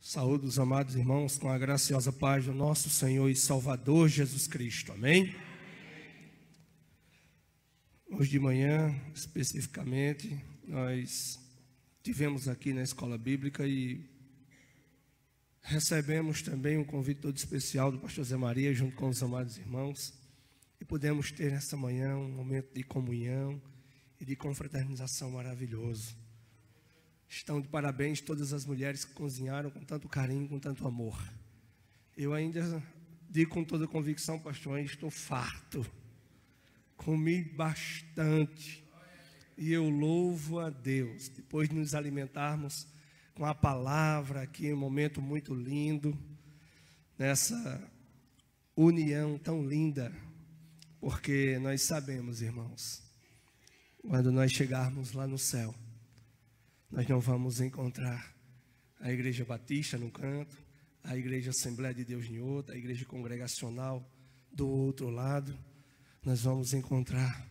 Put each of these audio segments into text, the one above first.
Saúdo os amados irmãos com a graciosa paz do nosso Senhor e Salvador Jesus Cristo. Amém? Hoje de manhã, especificamente, nós tivemos aqui na escola bíblica e recebemos também um convite todo especial do pastor Zé Maria junto com os amados irmãos e pudemos ter nessa manhã um momento de comunhão e de confraternização maravilhoso. Estão de parabéns todas as mulheres que cozinharam com tanto carinho, com tanto amor. Eu ainda digo com toda convicção, pastor, ainda estou farto. Comi bastante. E eu louvo a Deus. Depois de nos alimentarmos com a palavra aqui, um momento muito lindo, nessa união tão linda. Porque nós sabemos, irmãos, quando nós chegarmos lá no céu, nós não vamos encontrar a Igreja Batista num canto, a Igreja Assembleia de Deus em outro, a Igreja Congregacional do outro lado. Nós vamos encontrar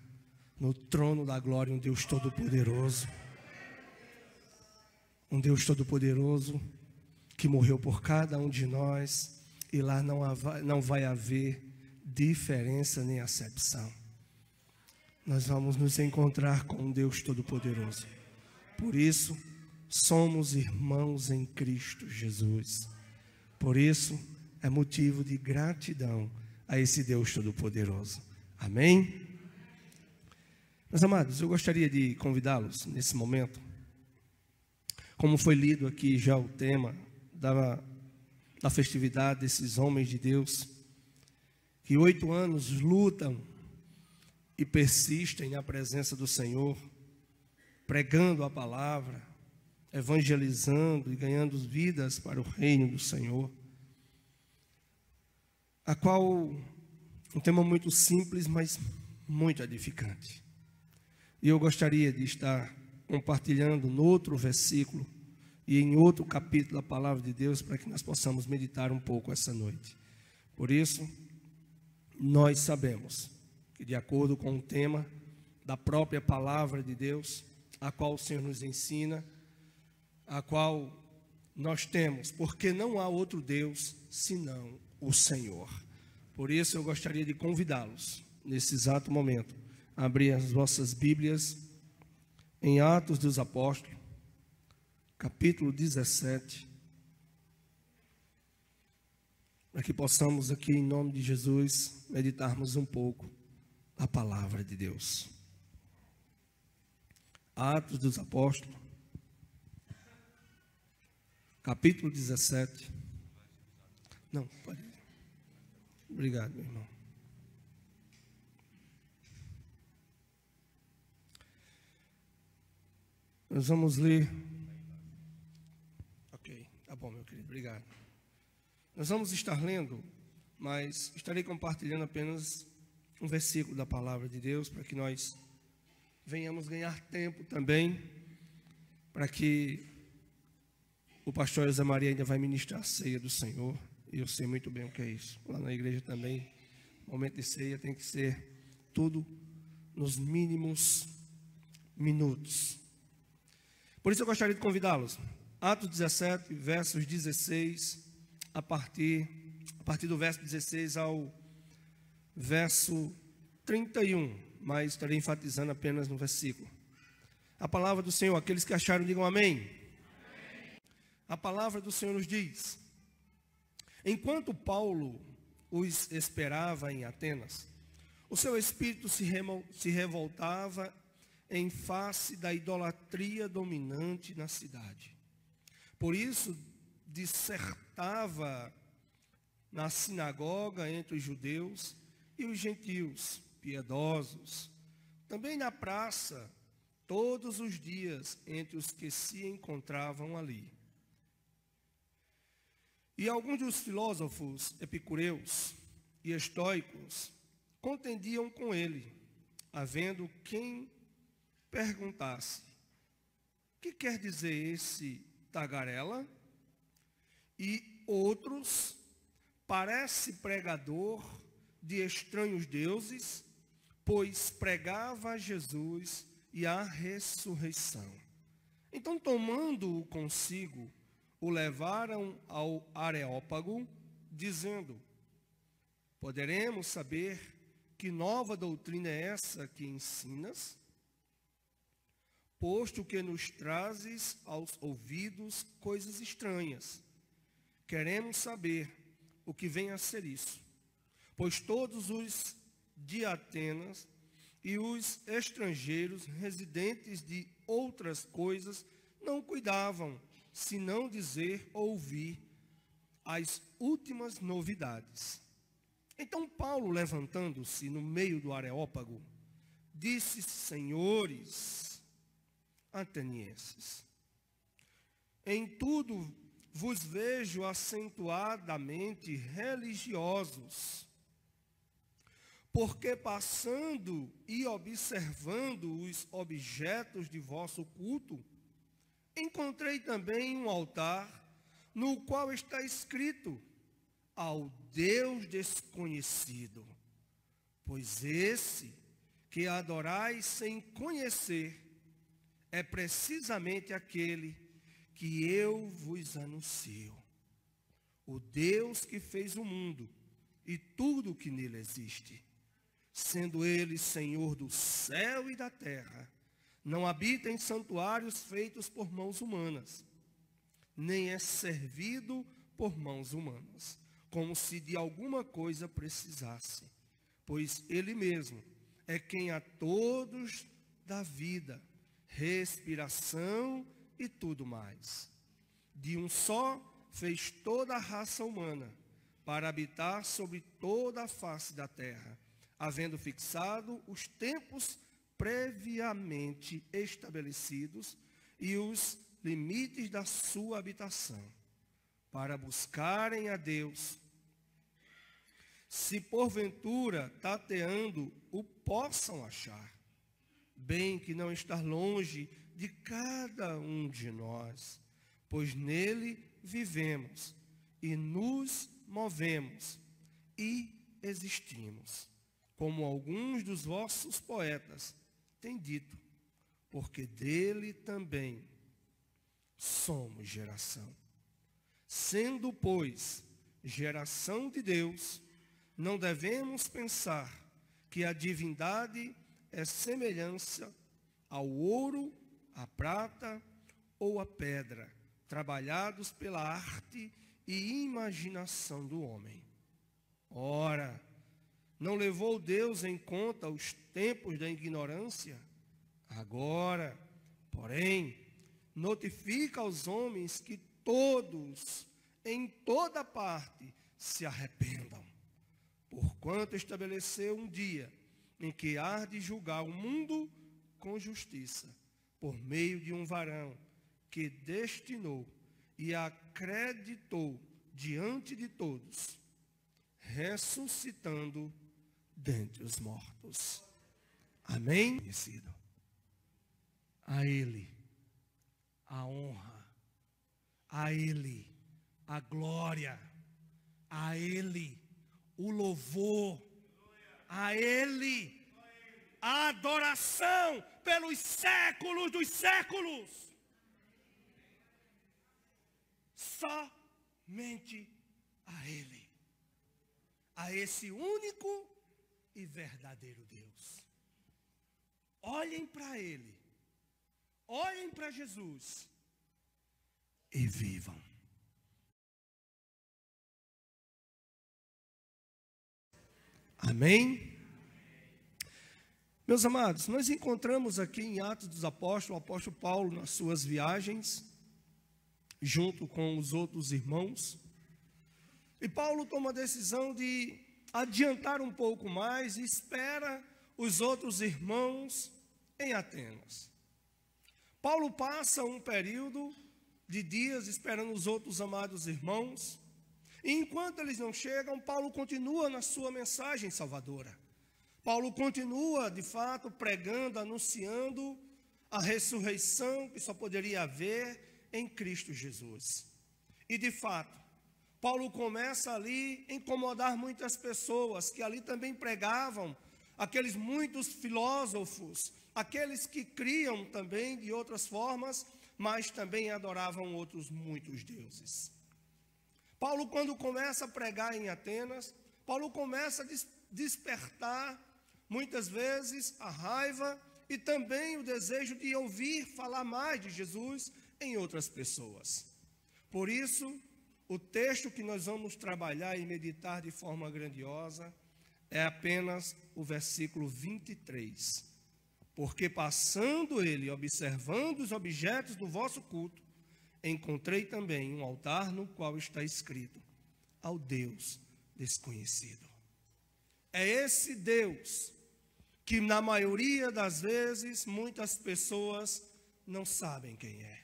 no trono da glória um Deus Todo-Poderoso. Um Deus Todo-Poderoso que morreu por cada um de nós. E lá não vai haver diferença nem acepção. Nós vamos nos encontrar com um Deus Todo-Poderoso. Por isso, somos irmãos em Cristo Jesus. Por isso, é motivo de gratidão a esse Deus Todo-Poderoso. Amém? Meus amados, eu gostaria de convidá-los nesse momento, como foi lido aqui já o tema da festividade desses homens de Deus, que 8 anos lutam e persistem na presença do Senhor, pregando a palavra, evangelizando e ganhando vidas para o reino do Senhor, a qual um tema muito simples, mas muito edificante. E eu gostaria de estar compartilhando no outro versículo e em outro capítulo da palavra de Deus, para que nós possamos meditar um pouco essa noite. Por isso, nós sabemos que, de acordo com o tema da própria palavra de Deus, a qual o Senhor nos ensina, a qual nós temos, porque não há outro Deus senão o Senhor. Por isso eu gostaria de convidá-los, nesse exato momento, a abrir as vossas Bíblias em Atos dos Apóstolos, capítulo 17, para que possamos aqui, em nome de Jesus, meditarmos um pouco a palavra de Deus. Atos dos Apóstolos, capítulo 17. Não, pode. Obrigado, meu irmão. Nós vamos ler. Ok, tá bom, meu querido, obrigado. Nós vamos estar lendo, mas estarei compartilhando apenas um versículo da palavra de Deus, para que nós venhamos ganhar tempo também, para que o pastor José Maria ainda vai ministrar a ceia do Senhor. E eu sei muito bem o que é isso. Lá na igreja também, o momento de ceia tem que ser tudo nos mínimos minutos. Por isso eu gostaria de convidá-los. Atos 17, versos 16, a partir do verso 16 ao verso 31. Mas estarei enfatizando apenas no versículo. A palavra do Senhor, aqueles que acharam, digam amém. Amém. A palavra do Senhor nos diz: enquanto Paulo os esperava em Atenas, o seu espírito se revoltava em face da idolatria dominante na cidade. Por isso, dissertava na sinagoga entre os judeus e os gentios piedosos, também na praça, todos os dias, entre os que se encontravam ali. E alguns dos filósofos epicureus e estoicos contendiam com ele, havendo quem perguntasse: que quer dizer esse tagarela? E outros: parece pregador de estranhos deuses, pois pregava a Jesus e a ressurreição. Então, tomando-o consigo, o levaram ao Areópago, dizendo: poderemos saber que nova doutrina é essa que ensinas? Posto que nos trazes aos ouvidos coisas estranhas, queremos saber o que vem a ser isso. Pois todos os de Atenas e os estrangeiros residentes de outras coisas não cuidavam, senão dizer ou ouvir as últimas novidades. Então Paulo, levantando-se no meio do Areópago, disse: senhores atenienses, em tudo vos vejo acentuadamente religiosos, porque passando e observando os objetos de vosso culto, encontrei também um altar, no qual está escrito: ao Deus desconhecido. Pois esse que adorais sem conhecer é precisamente aquele que eu vos anuncio. O Deus que fez o mundo e tudo o que nele existe, sendo ele Senhor do céu e da terra, não habita em santuários feitos por mãos humanas, nem é servido por mãos humanas, como se de alguma coisa precisasse, pois ele mesmo é quem a todos dá vida, respiração e tudo mais. De um só fez toda a raça humana, para habitar sobre toda a face da terra, havendo fixado os tempos previamente estabelecidos e os limites da sua habitação, para buscarem a Deus. Se porventura, tateando, o possam achar, bem que não está longe de cada um de nós, pois nele vivemos e nos movemos e existimos, como alguns dos vossos poetas têm dito, porque dele também somos geração. Sendo, pois, geração de Deus, não devemos pensar que a divindade é semelhança ao ouro, à prata ou à pedra, trabalhados pela arte e imaginação do homem. Ora, não levou Deus em conta os tempos da ignorância? Agora, porém, notifica aos homens que todos, em toda parte, se arrependam, porquanto estabeleceu um dia em que há de julgar o mundo com justiça, por meio de um varão que destinou e acreditou diante de todos, ressuscitando dentre os mortos. Amém? A Ele a honra, a Ele a glória, a Ele o louvor, a Ele a adoração pelos séculos dos séculos. Somente a Ele, a esse único e verdadeiro Deus. Olhem para Ele, olhem para Jesus e vivam. Amém? Meus amados, nós encontramos aqui em Atos dos Apóstolos, o apóstolo Paulo nas suas viagens, junto com os outros irmãos. E Paulo toma a decisão de adiantar um pouco mais e espera os outros irmãos em Atenas. Paulo passa um período de dias esperando os outros amados irmãos. E enquanto eles não chegam, Paulo continua na sua mensagem salvadora. Paulo continua, de fato, pregando, anunciando a ressurreição que só poderia haver em Cristo Jesus. E, de fato, Paulo começa ali a incomodar muitas pessoas que ali também pregavam, aqueles muitos filósofos, aqueles que criam também de outras formas mas também adoravam outros muitos deuses. Paulo, quando começa a pregar em Atenas, Paulo começa a despertar, muitas vezes, a raiva e também o desejo de ouvir falar mais de Jesus em outras pessoas. Por isso, o texto que nós vamos trabalhar e meditar de forma grandiosa é apenas o versículo 23. Porque passando ele, observando os objetos do vosso culto, encontrei também um altar no qual está escrito: ao Deus desconhecido. É esse Deus que na maioria das vezes muitas pessoas não sabem quem é.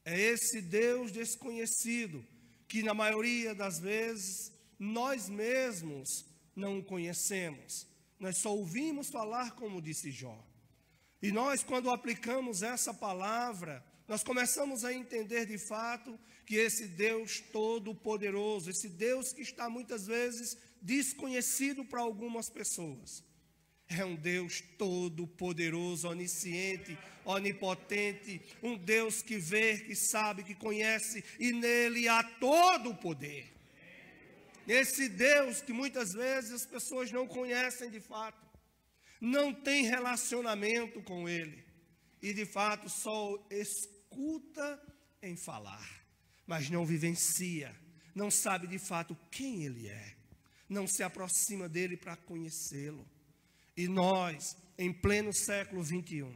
É esse Deus desconhecido que na maioria das vezes nós mesmos não o conhecemos. Nós só ouvimos falar, como disse Jó. E nós, quando aplicamos essa palavra, nós começamos a entender de fato que esse Deus todo-poderoso, esse Deus que está muitas vezes desconhecido para algumas pessoas, é um Deus todo-poderoso, onisciente, onipotente, um Deus que vê, que sabe, que conhece, e nele há todo o poder. Esse Deus que muitas vezes as pessoas não conhecem de fato, não tem relacionamento com ele, e de fato só escuta em falar, mas não vivencia, não sabe de fato quem ele é, não se aproxima dele para conhecê-lo. E nós, em pleno século 21,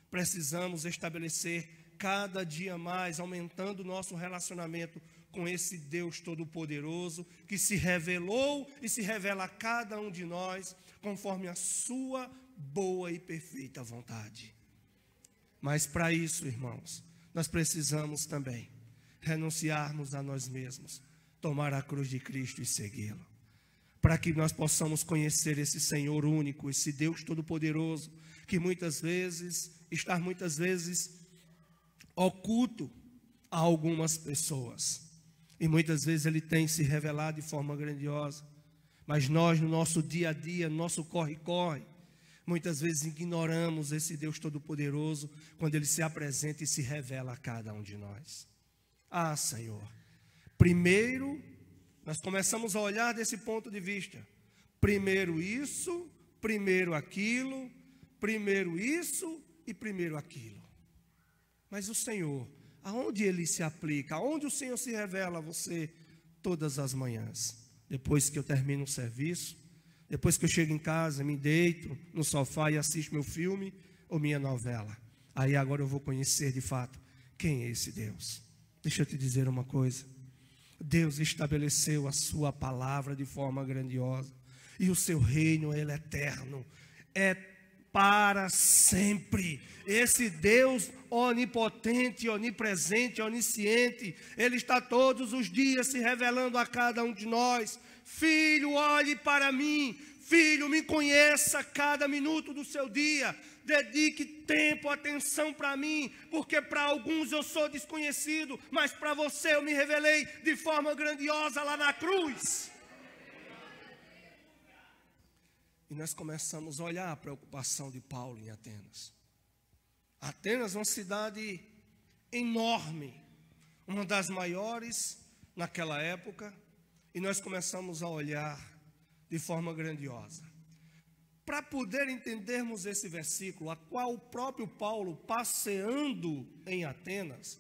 precisamos estabelecer cada dia mais, aumentando o nosso relacionamento com esse Deus todo-poderoso, que se revelou e se revela a cada um de nós, conforme a sua boa e perfeita vontade. Mas para isso, irmãos, nós precisamos também renunciarmos a nós mesmos, tomar a cruz de Cristo e segui-lo, para que nós possamos conhecer esse Senhor único, esse Deus todo-poderoso, que muitas vezes está oculto a algumas pessoas, e muitas vezes ele tem se revelado de forma grandiosa, mas nós no nosso dia a dia, no nosso corre-corre, muitas vezes ignoramos esse Deus todo-poderoso, quando ele se apresenta e se revela a cada um de nós. Ah, Senhor, primeiro nós começamos a olhar desse ponto de vista. Primeiro isso, primeiro aquilo, primeiro isso e primeiro aquilo. Mas o Senhor, aonde ele se aplica? Aonde o Senhor se revela a você todas as manhãs? Depois que eu termino o serviço, depois que eu chego em casa, me deito no sofá e assisto meu filme ou minha novela. Aí agora eu vou conhecer de fato quem é esse Deus. Deixa eu te dizer uma coisa. Deus estabeleceu a sua palavra de forma grandiosa. E o seu reino, ele é eterno. É para sempre. Esse Deus onipotente, onipresente, onisciente, ele está todos os dias se revelando a cada um de nós. Filho, olhe para mim. Filho, me conheça cada minuto do seu dia. Dedique tempo, atenção para mim, porque para alguns eu sou desconhecido, mas para você eu me revelei de forma grandiosa lá na cruz. E nós começamos a olhar a preocupação de Paulo em Atenas. Atenas é uma cidade enorme, uma das maiores naquela época, e nós começamos a olhar de forma grandiosa. Para poder entendermos esse versículo, a qual o próprio Paulo, passeando em Atenas,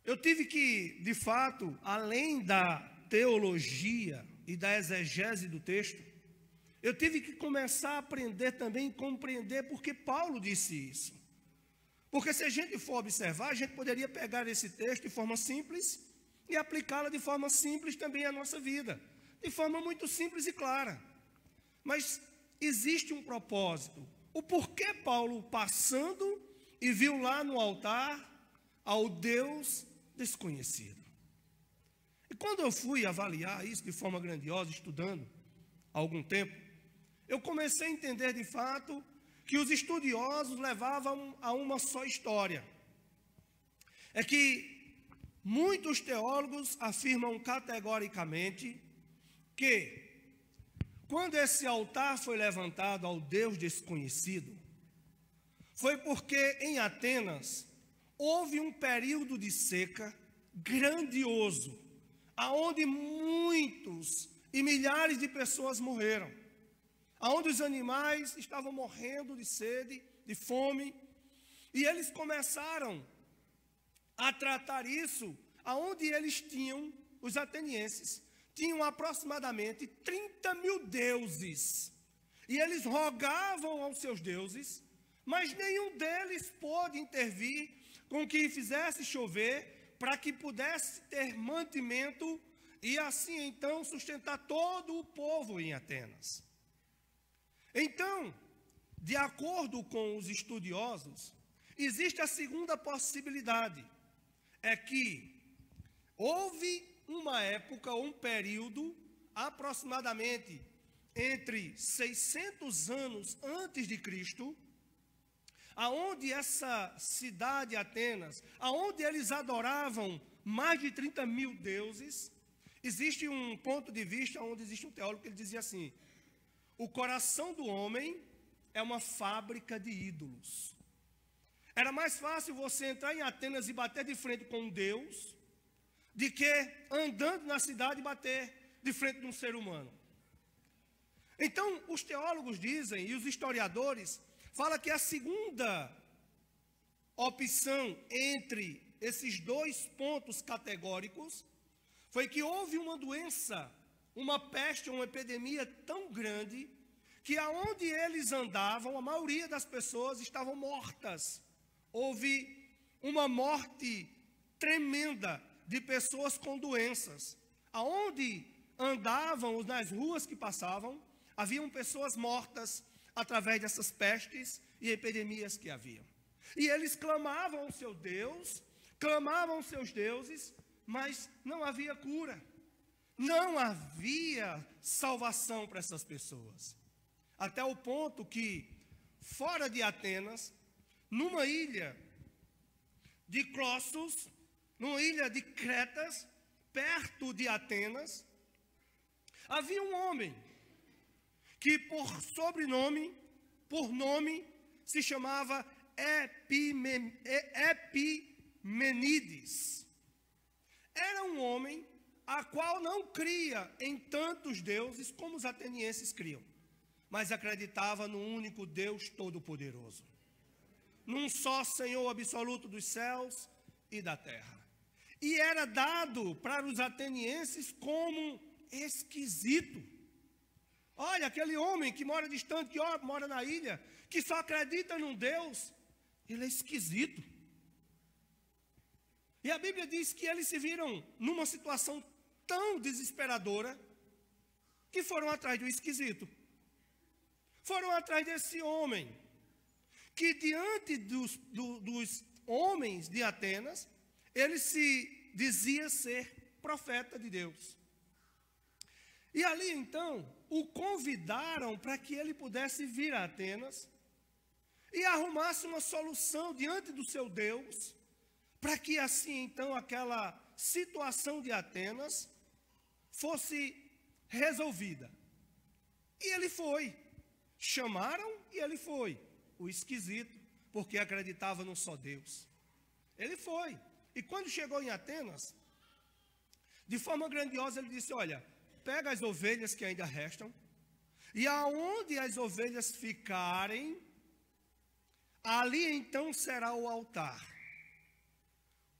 eu tive que, de fato, além da teologia e da exegese do texto, eu tive que começar a aprender também, compreender porque Paulo disse isso. Porque se a gente for observar, a gente poderia pegar esse texto de forma simples e aplicá-la de forma simples também à nossa vida, de forma muito simples e clara. Mas existe um propósito. O porquê Paulo passando e viu lá no altar ao Deus desconhecido. E quando eu fui avaliar isso de forma grandiosa, estudando há algum tempo, eu comecei a entender de fato que os estudiosos levavam a uma só história. É que muitos teólogos afirmam categoricamente que quando esse altar foi levantado ao Deus desconhecido, foi porque em Atenas houve um período de seca grandioso, aonde muitos e milhares de pessoas morreram, aonde os animais estavam morrendo de sede, de fome, e eles começaram a tratar isso, aonde eles tinham, os atenienses, tinham aproximadamente 30 mil deuses, e eles rogavam aos seus deuses, mas nenhum deles pôde intervir com que fizesse chover, para que pudesse ter mantimento, e assim então sustentar todo o povo em Atenas. Então, de acordo com os estudiosos, existe a segunda possibilidade, é que houve uma época, um período, aproximadamente entre 600 anos antes de Cristo, aonde essa cidade Atenas, aonde eles adoravam mais de 30 mil deuses, existe um ponto de vista onde existe um teólogo que ele dizia assim: o coração do homem é uma fábrica de ídolos. Era mais fácil você entrar em Atenas e bater de frente com um Deus, de que andando na cidade bater de frente de um ser humano. Então, os teólogos dizem, e os historiadores, falam que a segunda opção entre esses dois pontos categóricos foi que houve uma doença, uma peste, uma epidemia tão grande, que aonde eles andavam, a maioria das pessoas estavam mortas. Houve uma morte tremenda de pessoas com doenças. Aonde andavam, nas ruas que passavam, haviam pessoas mortas através dessas pestes e epidemias que haviam. E eles clamavam ao seu Deus, clamavam aos seus deuses, mas não havia cura. Não havia salvação para essas pessoas. Até o ponto que, fora de Atenas, numa ilha de Crossos, numa ilha de Cretas, perto de Atenas, havia um homem que por sobrenome, por nome, se chamava Epimenides. Era um homem a qual não cria em tantos deuses como os atenienses criam, mas acreditava no único Deus Todo-Poderoso, num só Senhor absoluto dos céus e da terra. E era dado para os atenienses como esquisito. Olha, aquele homem que mora distante, que mora na ilha, que só acredita num Deus, ele é esquisito. E a Bíblia diz que eles se viram numa situação tão desesperadora, que foram atrás do esquisito. Foram atrás desse homem, que diante dos homens de Atenas, ele se dizia ser profeta de Deus. E ali então, o convidaram para que ele pudesse vir a Atenas e arrumasse uma solução diante do seu Deus, para que assim então aquela situação de Atenas fosse resolvida. E ele foi. Chamaram e ele foi. O esquisito, porque acreditava num só Deus. Ele foi. E quando chegou em Atenas, de forma grandiosa ele disse: olha, pega as ovelhas que ainda restam, e aonde as ovelhas ficarem, ali então será o altar.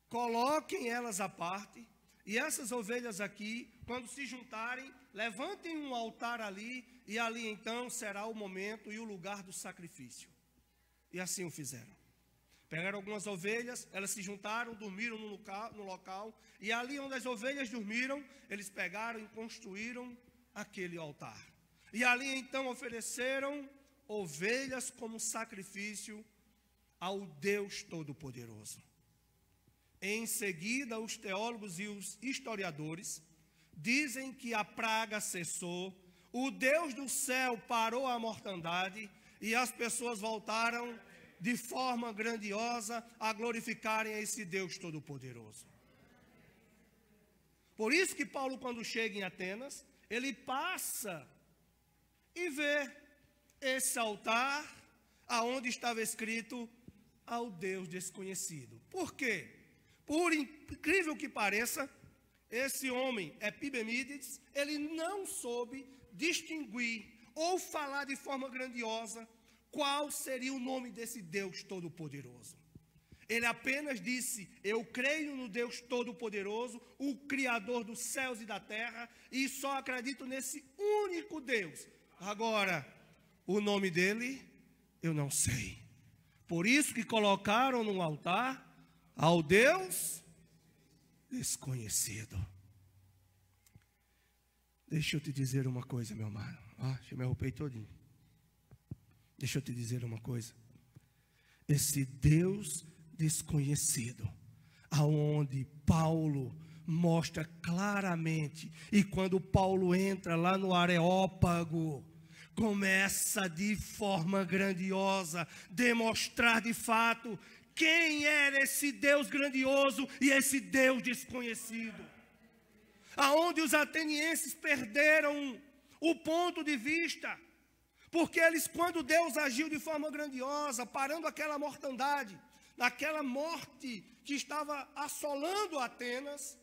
Coloquem elas à parte, e essas ovelhas aqui, quando se juntarem, levantem um altar ali, e ali então será o momento e o lugar do sacrifício. E assim o fizeram. Pegaram algumas ovelhas, elas se juntaram, dormiram no local, e ali onde as ovelhas dormiram, eles pegaram e construíram aquele altar. E ali então ofereceram ovelhas como sacrifício ao Deus Todo-Poderoso. Em seguida, os teólogos e os historiadores dizem que a praga cessou, o Deus do céu parou a mortandade e as pessoas voltaram de forma grandiosa a glorificarem a esse Deus Todo-Poderoso. Por isso que Paulo, quando chega em Atenas, ele passa e vê esse altar aonde estava escrito ao Deus desconhecido. Por quê? Por incrível que pareça, esse homem, Epimenides, ele não soube distinguir ou falar de forma grandiosa qual seria o nome desse Deus Todo-Poderoso. Ele apenas disse: eu creio no Deus Todo-Poderoso, o Criador dos céus e da terra, e só acredito nesse único Deus. Agora, o nome dele, eu não sei. Por isso que colocaram no altar ao Deus desconhecido. Deixa eu te dizer uma coisa, meu amado. Já me arrupei todinho. Deixa eu te dizer uma coisa. Esse Deus desconhecido, aonde Paulo mostra claramente, e quando Paulo entra lá no Areópago, começa de forma grandiosa demonstrar de fato quem era esse Deus grandioso e esse Deus desconhecido. Aonde os atenienses perderam o ponto de vista, porque eles, quando Deus agiu de forma grandiosa, parando aquela mortandade, naquela morte que estava assolando Atenas,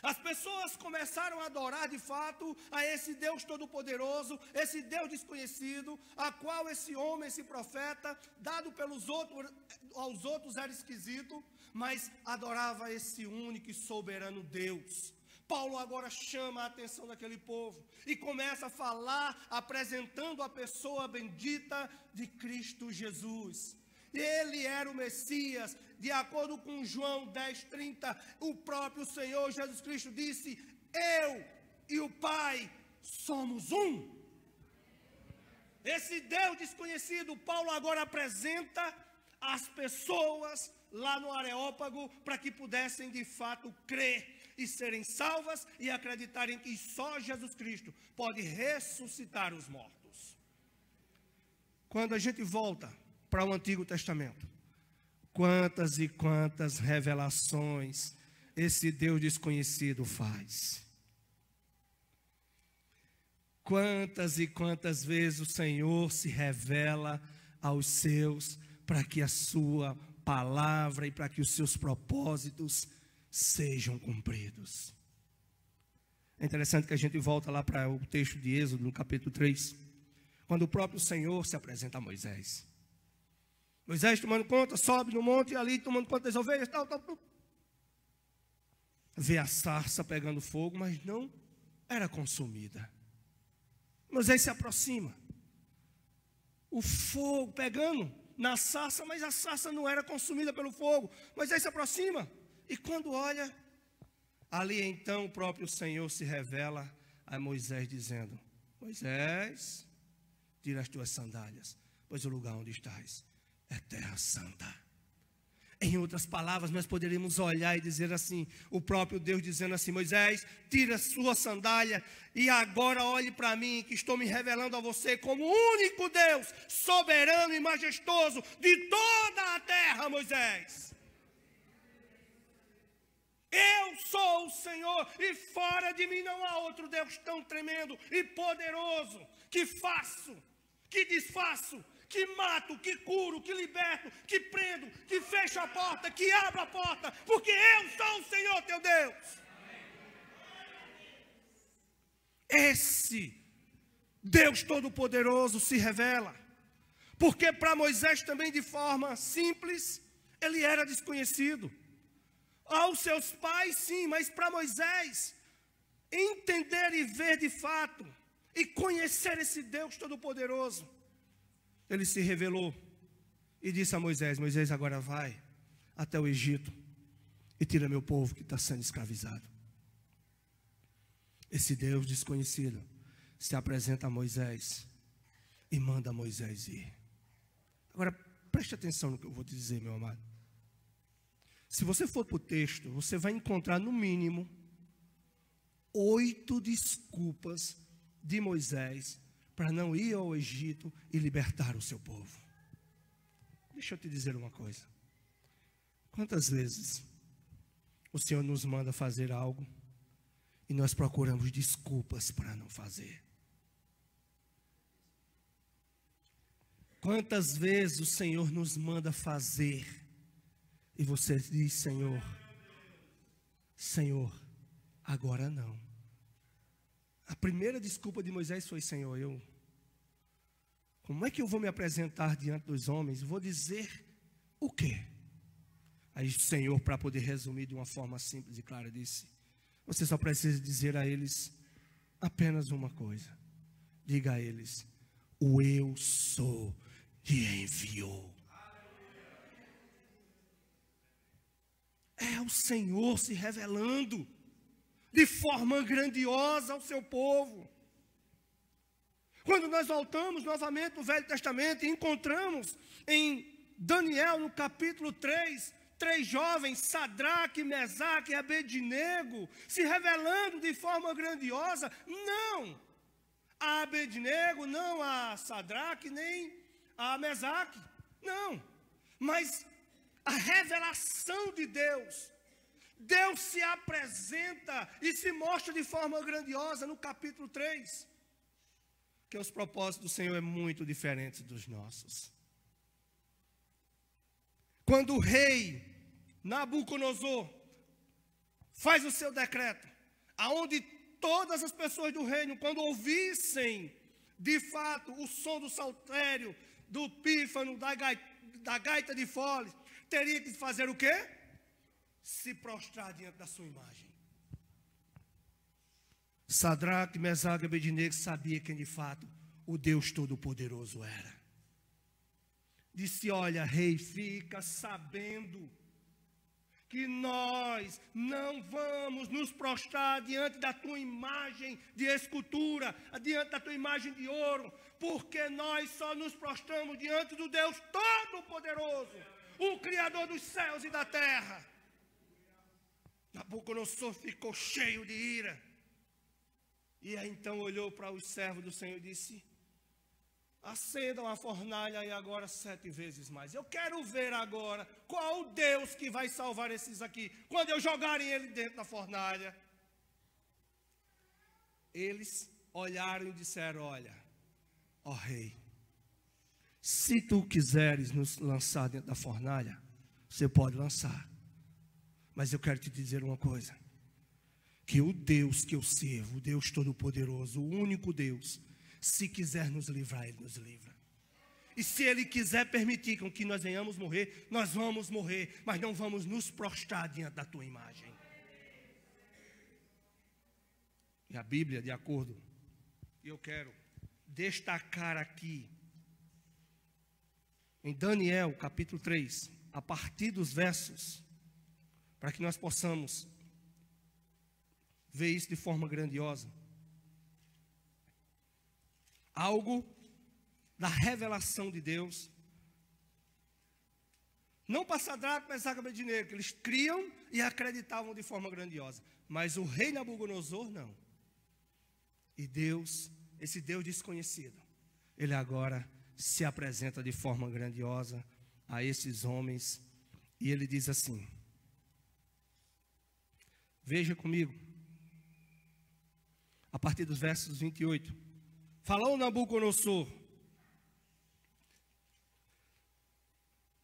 as pessoas começaram a adorar de fato a esse Deus Todo-Poderoso, esse Deus desconhecido, a qual esse homem, esse profeta, dado pelos outros, aos outros era esquisito, mas adorava esse único e soberano Deus. Paulo agora chama a atenção daquele povo e começa a falar, apresentando a pessoa bendita de Cristo Jesus. Ele era o Messias, de acordo com João 10:30, o próprio Senhor Jesus Cristo disse: eu e o Pai somos um. Esse Deus desconhecido, Paulo agora apresenta às pessoas lá no Areópago, para que pudessem de fato crer e serem salvas e acreditarem que só Jesus Cristo pode ressuscitar os mortos. Quando a gente volta para o Antigo Testamento, quantas e quantas revelações esse Deus desconhecido faz. Quantas e quantas vezes o Senhor se revela aos seus, para que a sua palavra e para que os seus propósitos sejam cumpridos. É interessante que a gente volta lá para o texto de Êxodo, no capítulo 3, quando o próprio Senhor se apresenta a Moisés. Moisés tomando conta, sobe no monte e ali tomando conta das ovelhas, tal. Vê a sarça pegando fogo, mas não era consumida. Moisés se aproxima. O fogo pegando na sarça, mas a sarça não era consumida pelo fogo. Moisés se aproxima e quando olha, ali então o próprio Senhor se revela a Moisés dizendo: Moisés, tira as tuas sandálias, pois o lugar onde estás é terra santa. Em outras palavras, nós poderíamos olhar e dizer assim, o próprio Deus dizendo assim: Moisés, tira a sua sandália e agora olhe para mim, que estou me revelando a você como o único Deus, soberano e majestoso de toda a terra, Moisés. Eu sou o Senhor e fora de mim não há outro Deus tão tremendo e poderoso, que faço, que desfaço, que mato, que curo, que liberto, que prendo, que fecho a porta, que abro a porta, porque eu sou o Senhor teu Deus. Esse Deus Todo-Poderoso se revela, porque para Moisés também de forma simples, ele era desconhecido. Aos seus pais sim, mas para Moisés entender e ver de fato, e conhecer esse Deus Todo-Poderoso, ele se revelou e disse a Moisés: Moisés, agora vai até o Egito e tira meu povo que está sendo escravizado. Esse Deus desconhecido se apresenta a Moisés e manda Moisés ir. Agora, preste atenção no que eu vou te dizer, meu amado. Se você for para o texto, você vai encontrar no mínimo 8 desculpas de Moisés para não ir ao Egito e libertar o seu povo. Deixa eu te dizer uma coisa. Quantas vezes o Senhor nos manda fazer algo e nós procuramos desculpas para não fazer? Quantas vezes o Senhor nos manda fazer e você diz: Senhor, Senhor, agora não. A primeira desculpa de Moisés foi: Senhor, como é que eu vou me apresentar diante dos homens? Vou dizer o quê? Aí o Senhor, para poder resumir de uma forma simples e clara, disse: você só precisa dizer a eles apenas uma coisa. Diga a eles: o eu sou te enviou. É o Senhor se revelando de forma grandiosa ao seu povo. Quando nós voltamos novamente no Velho Testamento e encontramos em Daniel, no capítulo 3, 3 jovens, Sadraque, Mesaque e Abednego, se revelando de forma grandiosa, não a Abednego, não a Sadraque, nem a Mesaque, não, mas a revelação de Deus. Deus se apresenta e se mostra de forma grandiosa no capítulo 3. Que os propósitos do Senhor é muito diferentes dos nossos. Quando o rei Nabucodonosor faz o seu decreto, aonde todas as pessoas do reino, quando ouvissem de fato o som do saltério, do pífano, da gaita de foles, teria que fazer o quê? Se prostrar diante da sua imagem. Sadraque, Mesaque e Abednego sabia quem de fato o Deus Todo-Poderoso era. Disse: olha, rei, fica sabendo que nós não vamos nos prostrar diante da tua imagem de escultura, diante da tua imagem de ouro, porque nós só nos prostramos diante do Deus Todo-Poderoso, o Criador dos céus e da terra. Nabucodonosor ficou cheio de ira. E aí então olhou para os servos do Senhor e disse: acendam a fornalha e agora 7 vezes mais. Eu quero ver agora qual o Deus que vai salvar esses aqui, quando eu jogarem ele dentro da fornalha. Eles olharam e disseram: olha, ó rei, se tu quiseres nos lançar dentro da fornalha, você pode lançar. Mas eu quero te dizer uma coisa, que o Deus que eu sirvo, o Deus Todo-Poderoso, o único Deus, se quiser nos livrar, Ele nos livra. E se Ele quiser permitir com que nós venhamos morrer, nós vamos morrer, mas não vamos nos prostrar diante da tua imagem. E a Bíblia, de acordo, eu quero destacar aqui, em Daniel, capítulo 3, a partir dos versos, para que nós possamos ver isso de forma grandiosa. Algo da revelação de Deus. Não para Sadraque, Mesaque e Abednego, que eles criam e acreditavam de forma grandiosa. Mas o rei Nabucodonosor não. E Deus, esse Deus desconhecido, ele agora se apresenta de forma grandiosa a esses homens. E ele diz assim, veja comigo, a partir dos versos 28. Falou Nabucodonosor,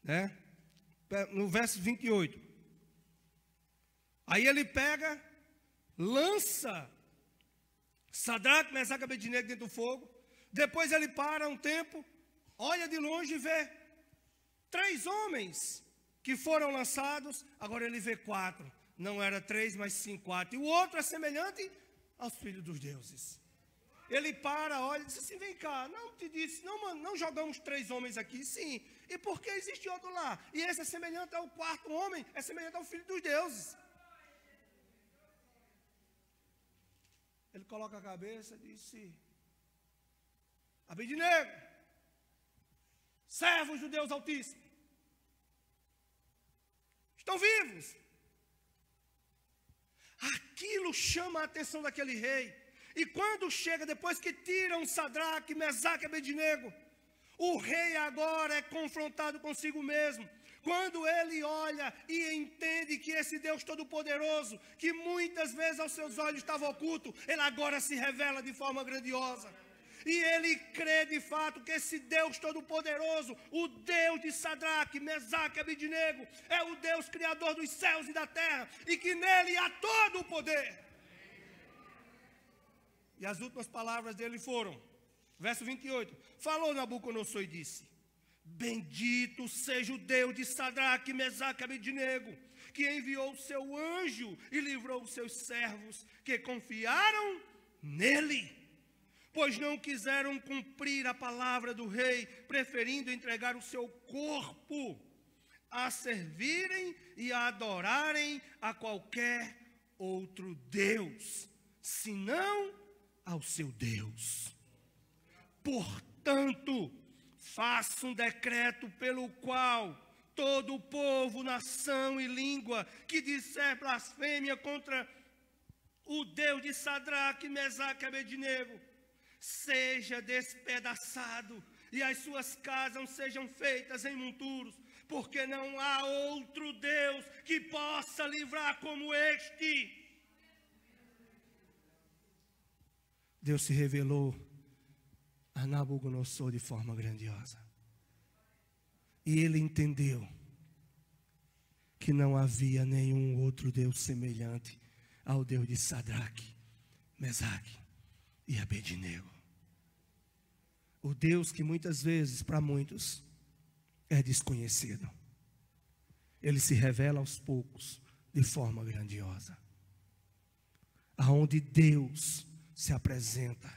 né? No verso 28. Aí ele pega, lança Sadraque, Mesaque e Abednego dentro do fogo. Depois ele para um tempo, olha de longe e vê 3 homens que foram lançados. Agora ele vê 4. Não era 3, mas sim 4. E o outro é semelhante aos filhos dos deuses. Ele para, olha e diz assim: vem cá, não te disse, não jogamos 3 homens aqui? Sim. E por que existe outro lá? E esse é semelhante ao 4º homem, é semelhante ao filho dos deuses. Ele coloca a cabeça e disse: Abednego, servos do Deus Altíssimo, estão vivos. Aquilo chama a atenção daquele rei. E quando chega, depois que tiram Sadraque, Mesaque e Abednego, o rei agora é confrontado consigo mesmo. Quando ele olha e entende que esse Deus Todo-Poderoso, que muitas vezes aos seus olhos estava oculto, ele agora se revela de forma grandiosa. E ele crê de fato que esse Deus Todo-Poderoso, o Deus de Sadraque, Mesaque e Abednego, é o Deus Criador dos céus e da terra, e que nele há todo o poder. E as últimas palavras dele foram, verso 28, falou Nabucodonosor e disse: bendito seja o Deus de Sadraque, Mesaque e Abednego, que enviou o seu anjo e livrou os seus servos, que confiaram nele, pois não quiseram cumprir a palavra do rei, preferindo entregar o seu corpo a servirem e a adorarem a qualquer outro Deus, senão ao seu Deus. Portanto, faça um decreto pelo qual todo o povo, nação e língua que disser blasfêmia contra o Deus de Sadraque, Mesaque e Abednego seja despedaçado e as suas casas sejam feitas em monturos, porque não há outro Deus que possa livrar como este. Deus se revelou a Nabucodonosor de forma grandiosa. E ele entendeu que não havia nenhum outro Deus semelhante ao Deus de Sadraque, Mesaque e Abednego. O Deus que muitas vezes, para muitos, é desconhecido. Ele se revela aos poucos, de forma grandiosa. Aonde Deus se apresenta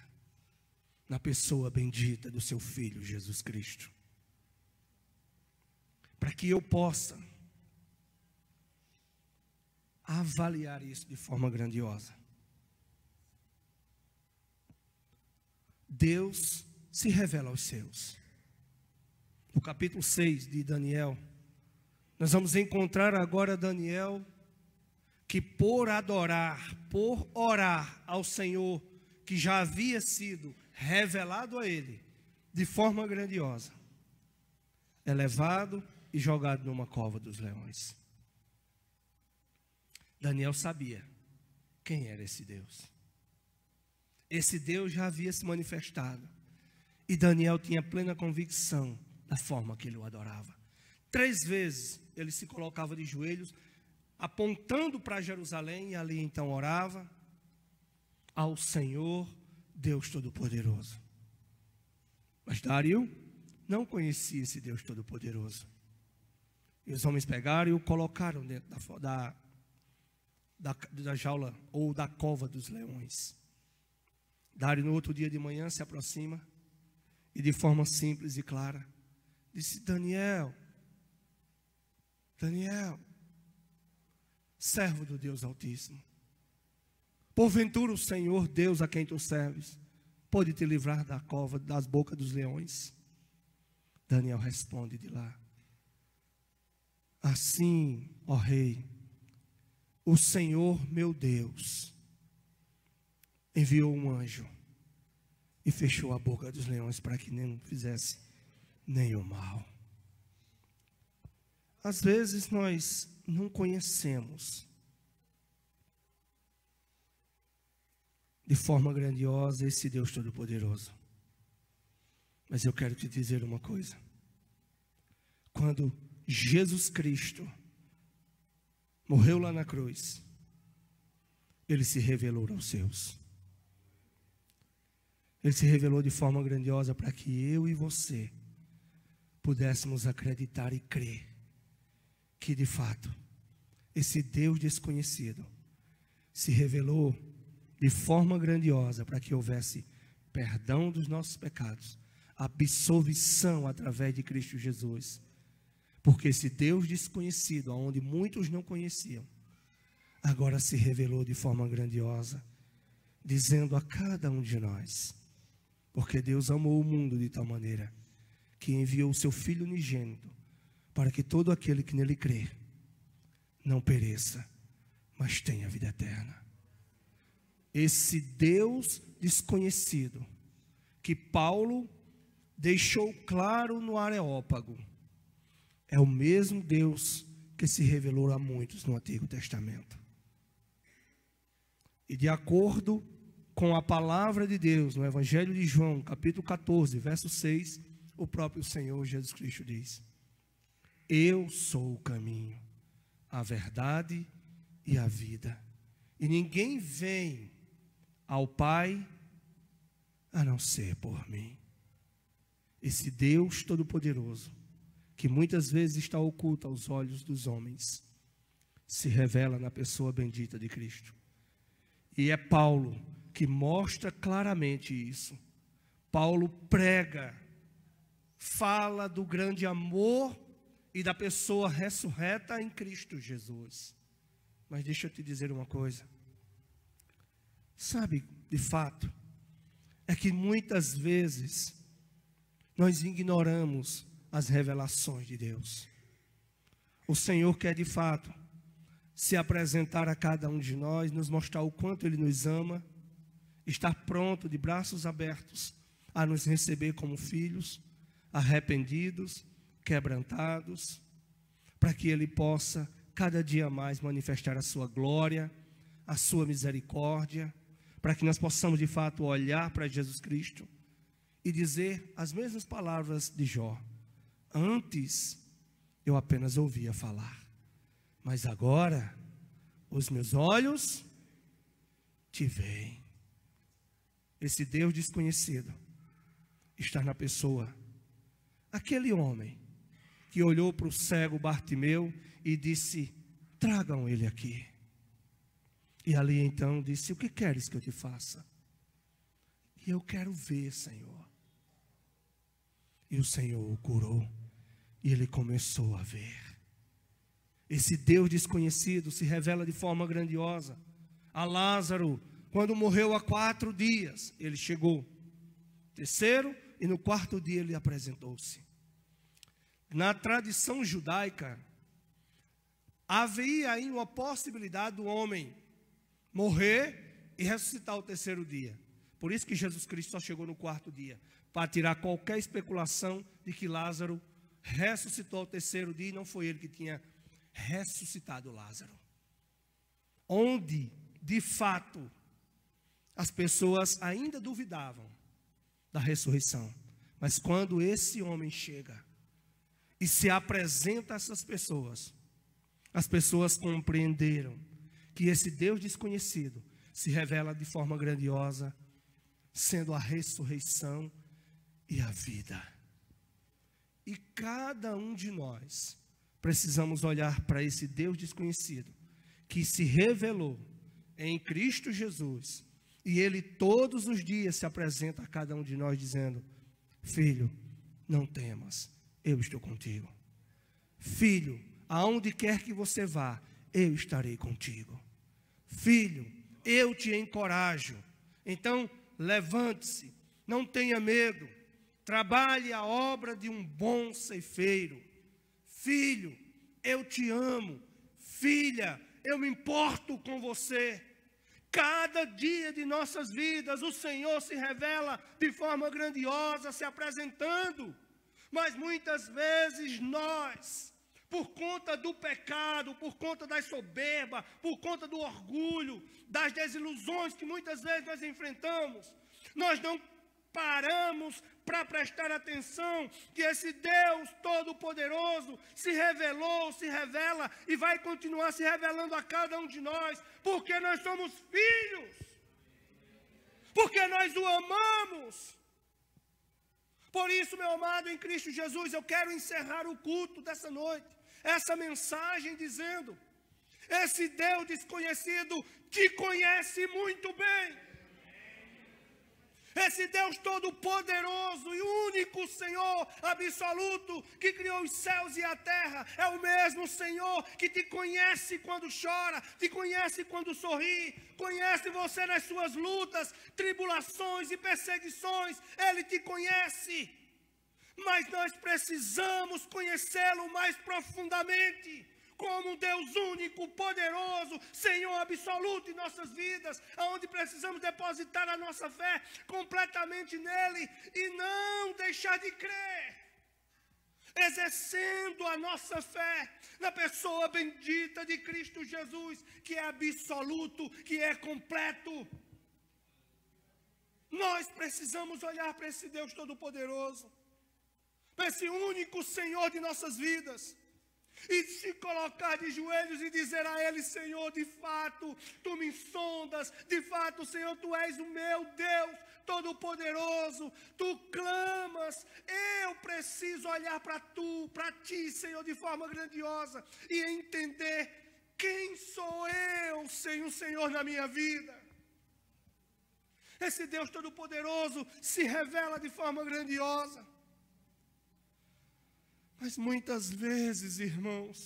na pessoa bendita do seu Filho, Jesus Cristo. Para que eu possa avaliar isso de forma grandiosa. Deus se revela aos seus. No capítulo 6 de Daniel, nós vamos encontrar agora Daniel, que por adorar, por orar ao Senhor, que já havia sido revelado a ele, de forma grandiosa, é levado e jogado numa cova dos leões. Daniel sabia quem era esse Deus. Esse Deus já havia se manifestado. E Daniel tinha plena convicção da forma que ele o adorava. 3 vezes ele se colocava de joelhos, apontando para Jerusalém, e ali então orava ao Senhor, Deus Todo-Poderoso. Mas Dário não conhecia esse Deus Todo-Poderoso. E os homens pegaram e o colocaram dentro da jaula ou da cova dos leões. Dário, no outro dia de manhã, se aproxima e de forma simples e clara disse: Daniel, servo do Deus Altíssimo, porventura o Senhor Deus a quem tu serves pode te livrar da cova, das bocas dos leões? Daniel responde de lá: assim, ó rei, o Senhor meu Deus enviou um anjo e fechou a boca dos leões para que não fizesse nenhum mal. Às vezes nós não conhecemos de forma grandiosa esse Deus Todo-Poderoso. Mas eu quero te dizer uma coisa. Quando Jesus Cristo morreu lá na cruz, ele se revelou aos seus. Ele se revelou de forma grandiosa para que eu e você pudéssemos acreditar e crer que de fato esse Deus desconhecido se revelou de forma grandiosa para que houvesse perdão dos nossos pecados, absolvição através de Cristo Jesus. Porque esse Deus desconhecido, aonde muitos não conheciam, agora se revelou de forma grandiosa, dizendo a cada um de nós: porque Deus amou o mundo de tal maneira que enviou o seu Filho unigênito, para que todo aquele que nele crê não pereça, mas tenha vida eterna. Esse Deus desconhecido, que Paulo deixou claro no Areópago, é o mesmo Deus que se revelou a muitos no Antigo Testamento. E de acordo com a palavra de Deus, no Evangelho de João, capítulo 14, verso 6, o próprio Senhor Jesus Cristo diz: eu sou o caminho, a verdade e a vida. E ninguém vem ao Pai a não ser por mim. Esse Deus Todo-Poderoso, que muitas vezes está oculto aos olhos dos homens, se revela na pessoa bendita de Cristo. E é Paulo que mostra claramente isso. Paulo prega, fala do grande amor e da pessoa ressurreta em Cristo Jesus. Mas deixa eu te dizer uma coisa. Sabe, de fato, é que muitas vezes nós ignoramos as revelações de Deus. O Senhor quer de fato se apresentar a cada um de nós, nos mostrar o quanto Ele nos ama, estar pronto, de braços abertos, a nos receber como filhos, arrependidos, quebrantados, para que Ele possa cada dia mais manifestar a sua glória, a sua misericórdia, para que nós possamos de fato olhar para Jesus Cristo e dizer as mesmas palavras de Jó: antes eu apenas ouvia falar, mas agora os meus olhos te veem. Esse Deus desconhecido está na pessoa. Aquele homem que olhou para o cego Bartimeu e disse: tragam ele aqui. E ali então disse: o que queres que eu te faça? E eu quero ver, Senhor. E o Senhor o curou. E ele começou a ver. Esse Deus desconhecido se revela de forma grandiosa. A Lázaro, quando morreu há 4 dias, ele chegou. Terceiro, e no 4º dia ele apresentou-se. Na tradição judaica, havia aí uma possibilidade do homem morrer e ressuscitar o 3º dia. Por isso que Jesus Cristo só chegou no 4º dia, para tirar qualquer especulação de que Lázaro ressuscitou ao 3º dia e não foi ele que tinha ressuscitado Lázaro. Onde, de fato, as pessoas ainda duvidavam da ressurreição. Mas quando esse homem chega e se apresenta a essas pessoas, as pessoas compreenderam que esse Deus desconhecido se revela de forma grandiosa, sendo a ressurreição e a vida. E cada um de nós precisamos olhar para esse Deus desconhecido, que se revelou em Cristo Jesus, e Ele todos os dias se apresenta a cada um de nós dizendo: filho, não temas, eu estou contigo. Filho, aonde quer que você vá, eu estarei contigo. Filho, eu te encorajo. Então, levante-se, não tenha medo, trabalhe a obra de um bom ceifeiro. Filho, eu te amo. Filha, eu me importo com você. Cada dia de nossas vidas, o Senhor se revela de forma grandiosa, se apresentando. Mas muitas vezes nós, por conta do pecado, por conta da soberba, por conta do orgulho, das desilusões que muitas vezes nós enfrentamos, nós não paramos para prestar atenção que esse Deus Todo-Poderoso se revelou, se revela e vai continuar se revelando a cada um de nós, porque nós somos filhos, porque nós o amamos. Por isso, meu amado em Cristo Jesus, eu quero encerrar o culto dessa noite, essa mensagem dizendo: esse Deus desconhecido te conhece muito bem. Esse Deus Todo-Poderoso e único Senhor absoluto que criou os céus e a terra é o mesmo Senhor que te conhece quando chora, te conhece quando sorri, conhece você nas suas lutas, tribulações e perseguições. Ele te conhece, mas nós precisamos conhecê-lo mais profundamente, como um Deus único, poderoso, Senhor absoluto em nossas vidas, onde precisamos depositar a nossa fé completamente nele e não deixar de crer, exercendo a nossa fé na pessoa bendita de Cristo Jesus, que é absoluto, que é completo. Nós precisamos olhar para esse Deus Todo-Poderoso, para esse único Senhor de nossas vidas, e se colocar de joelhos e dizer a Ele: Senhor, de fato, Tu me sondas, de fato, Senhor, Tu és o meu Deus Todo-Poderoso, Tu clamas, eu preciso olhar para Ti, Senhor, de forma grandiosa, e entender quem sou eu sem o Senhor na minha vida. Esse Deus Todo-Poderoso se revela de forma grandiosa. Mas muitas vezes, irmãos,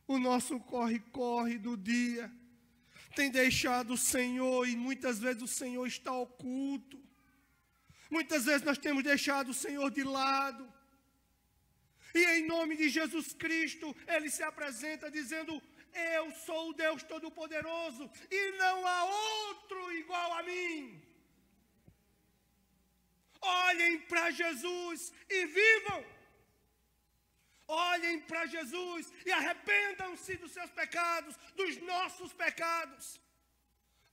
o nosso corre-corre do dia tem deixado o Senhor, e muitas vezes o Senhor está oculto. Muitas vezes nós temos deixado o Senhor de lado. E em nome de Jesus Cristo, Ele se apresenta dizendo: eu sou o Deus Todo-Poderoso e não há outro igual a mim. Olhem para Jesus e vivam. Olhem para Jesus e arrependam-se dos seus pecados, dos nossos pecados.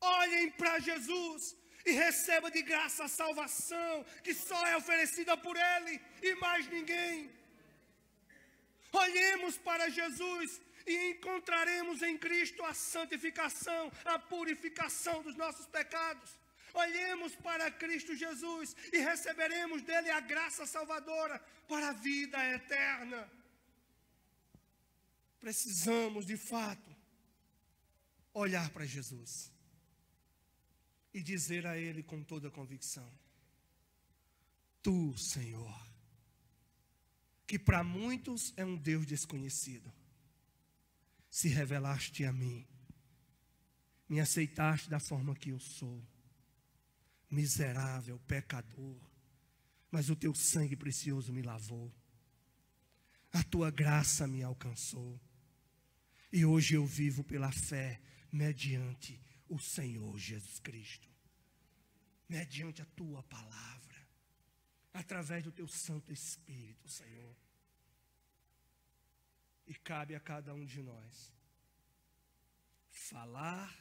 Olhem para Jesus e receba de graça a salvação que só é oferecida por Ele e mais ninguém. Olhemos para Jesus e encontraremos em Cristo a santificação, a purificação dos nossos pecados. Olhemos para Cristo Jesus e receberemos dele a graça salvadora para a vida eterna. Precisamos, de fato, olhar para Jesus e dizer a Ele com toda a convicção: Tu, Senhor, que para muitos é um Deus desconhecido, se revelaste a mim, me aceitaste da forma que eu sou, miserável, pecador, mas o Teu sangue precioso me lavou, a Tua graça me alcançou, e hoje eu vivo pela fé, mediante o Senhor Jesus Cristo, mediante a Tua palavra, através do Teu Santo Espírito, Senhor. E cabe a cada um de nós falar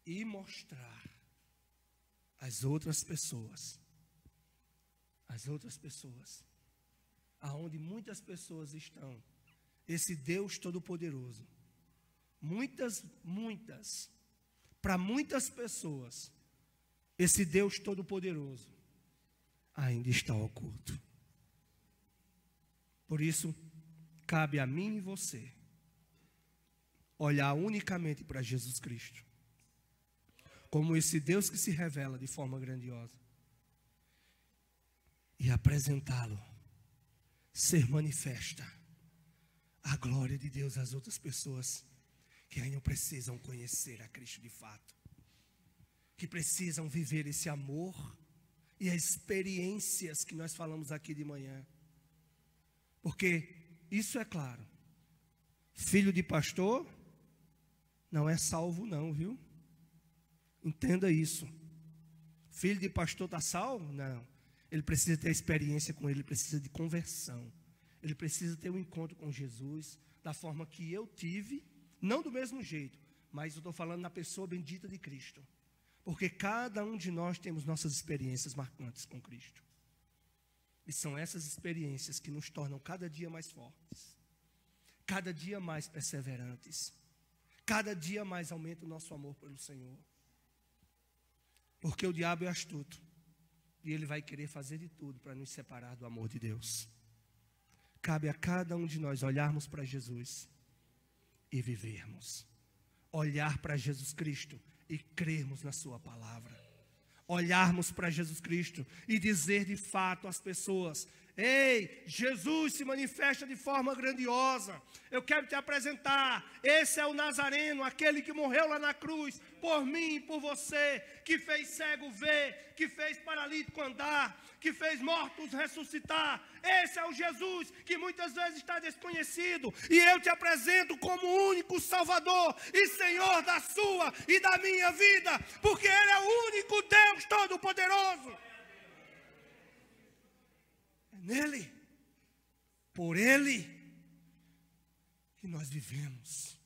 e mostrar às outras pessoas, aonde muitas pessoas estão, esse Deus Todo-Poderoso. Para muitas pessoas, esse Deus Todo-Poderoso ainda está oculto. Por isso, cabe a mim e você olhar unicamente para Jesus Cristo, como esse Deus que se revela de forma grandiosa, e apresentá-lo, ser manifesta a glória de Deus às outras pessoas que ainda precisam conhecer a Cristo de fato, que precisam viver esse amor e as experiências que nós falamos aqui de manhã. Porque isso é claro, filho de pastor não é salvo não, viu? Entenda isso. Filho de pastor está salvo? Não. Ele precisa ter experiência com Ele, ele precisa de conversão. Ele precisa ter um encontro com Jesus da forma que eu tive, não do mesmo jeito, mas eu estou falando na pessoa bendita de Cristo. Porque cada um de nós temos nossas experiências marcantes com Cristo. E são essas experiências que nos tornam cada dia mais fortes, cada dia mais perseverantes, cada dia mais aumenta o nosso amor pelo Senhor. Porque o diabo é astuto e ele vai querer fazer de tudo para nos separar do amor de Deus. Cabe a cada um de nós olharmos para Jesus e vivermos. Olhar para Jesus Cristo e crermos na sua palavra. Olharmos para Jesus Cristo e dizer de fato às pessoas: ei, Jesus se manifesta de forma grandiosa. Eu quero te apresentar. Esse é o Nazareno, aquele que morreu lá na cruz, por mim e por você, que fez cego ver, que fez paralítico andar, que fez mortos ressuscitar. Esse é o Jesus que muitas vezes está desconhecido. E eu te apresento como o único Salvador e Senhor da sua e da minha vida, porque Ele é o único Deus Todo-Poderoso. É nele, por Ele, que nós vivemos.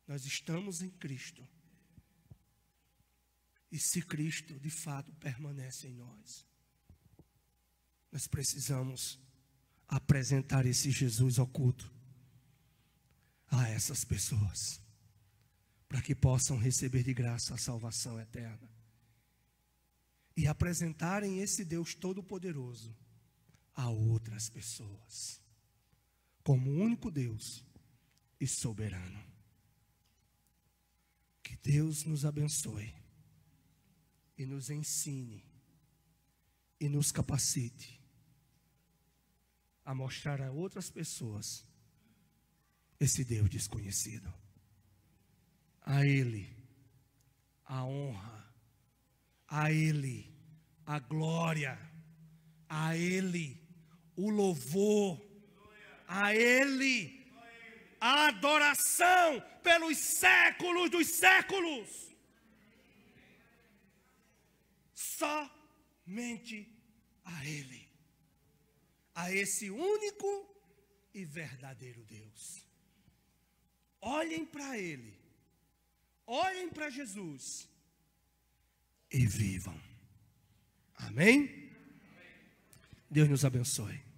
Nós estamos em Cristo. E se Cristo de fato permanece em nós, nós precisamos apresentar esse Jesus oculto a essas pessoas, para que possam receber de graça a salvação eterna. E apresentarem esse Deus Todo-Poderoso a outras pessoas, como único Deus e soberano. Que Deus nos abençoe e nos ensine e nos capacite a mostrar a outras pessoas esse Deus desconhecido. A Ele a honra, a Ele a glória, a Ele o louvor, a Ele a adoração pelos séculos dos séculos. Somente a Ele, a esse único e verdadeiro Deus. Olhem para Ele, olhem para Jesus e vivam. Amém? Deus nos abençoe.